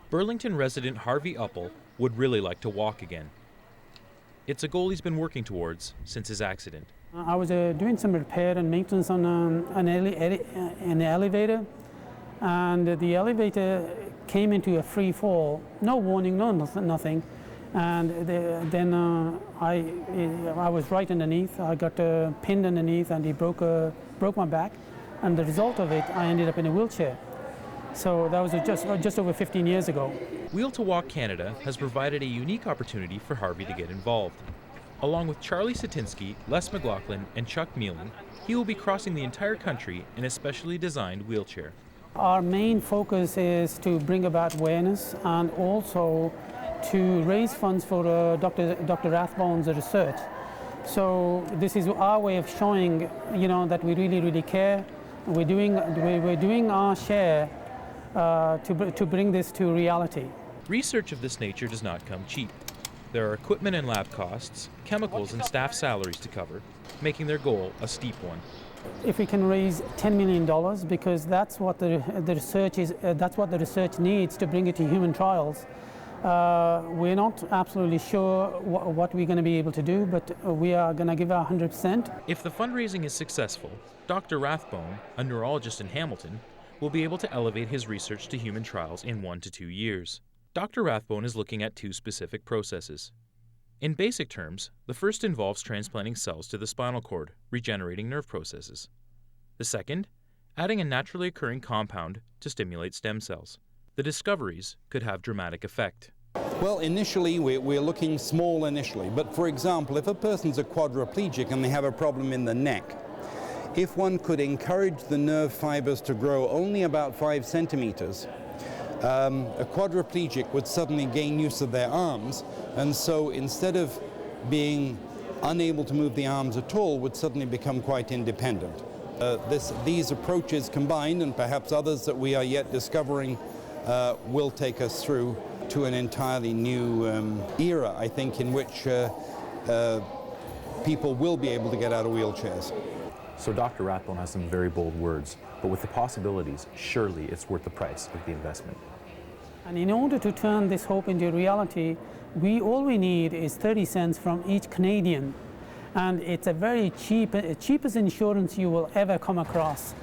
Burlington resident Harvey Uppal would really like to walk again. It's a goal he's been working towards since his accident. I was doing some repair and maintenance on an elevator, and the elevator came into a free fall, no warning, nothing. And then I was right underneath. I got pinned underneath, and he broke my back. And the result of it, I ended up in a wheelchair. So that was just over 15 years ago. Wheel to Walk Canada has provided a unique opportunity for Harvey to get involved. Along with Charlie Cetinski, McLaughlin and Chuck Mealing, he will be crossing the entire country in a specially designed wheelchair. Our main focus is to bring about awareness and also to raise funds for Dr. Rathbone's research. So this is our way of showing, that we really care. We're doing our share to bring this to reality. Research of this nature does not come cheap. There are equipment and lab costs, chemicals and staff salaries to cover, making their goal a steep one. If we can raise $10 million, because that's what the research is, that's what the research needs to bring it to human trials. We're not absolutely sure what we're going to be able to do, but we are going to give our 100%. If the fundraising is successful, Dr. Rathbone, a neurologist in Hamilton, will be able to elevate his research to human trials in 1 to 2 years. Dr. Rathbone is looking at 2 specific processes. In basic terms, the first involves transplanting cells to the spinal cord, regenerating nerve processes. The second, adding a naturally occurring compound to stimulate stem cells. The discoveries could have dramatic effect. Well, initially, we're looking small initially, but for example, if a person's a quadriplegic and they have a problem in the neck, if one could encourage the nerve fibers to grow only about 5 centimeters, a quadriplegic would suddenly gain use of their arms, and so instead of being unable to move the arms at all, would suddenly become quite independent. These approaches combined, and perhaps others that we are yet discovering, will take us through to an entirely new era, I think, in which people will be able to get out of wheelchairs. So Dr. Rathbone has some very bold words, but with the possibilities, surely it's worth the price of the investment. And in order to turn this hope into reality, all we need is 30 cents from each Canadian. And it's a very cheapest insurance you will ever come across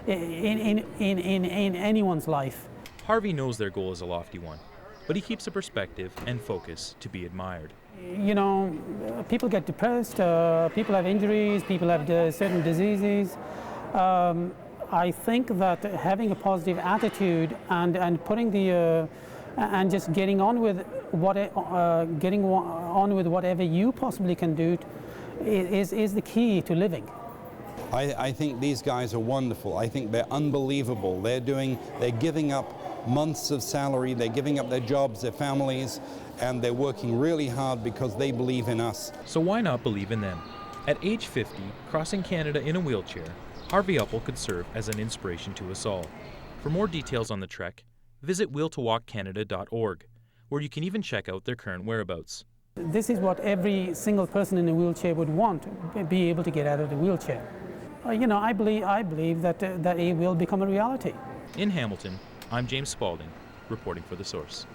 in anyone's life. Harvey knows their goal is a lofty one, but he keeps a perspective and focus to be admired. People get depressed, people have injuries, people have certain diseases. I think that having a positive attitude and putting and just getting on with whatever you possibly can do is the key to living. I think these guys are wonderful. I think they're unbelievable. They're giving up months of salary, they're giving up their jobs, their families, and they're working really hard because they believe in us. So why not believe in them? At age 50, crossing Canada in a wheelchair, Harvey Uppal could serve as an inspiration to us all. For more details on the trek, visit wheeltowalkcanada.org, where you can even check out their current whereabouts. This is what every single person in a wheelchair would want, to be able to get out of the wheelchair. I believe that it will become a reality. In Hamilton, I'm James Spalding, reporting for The Source.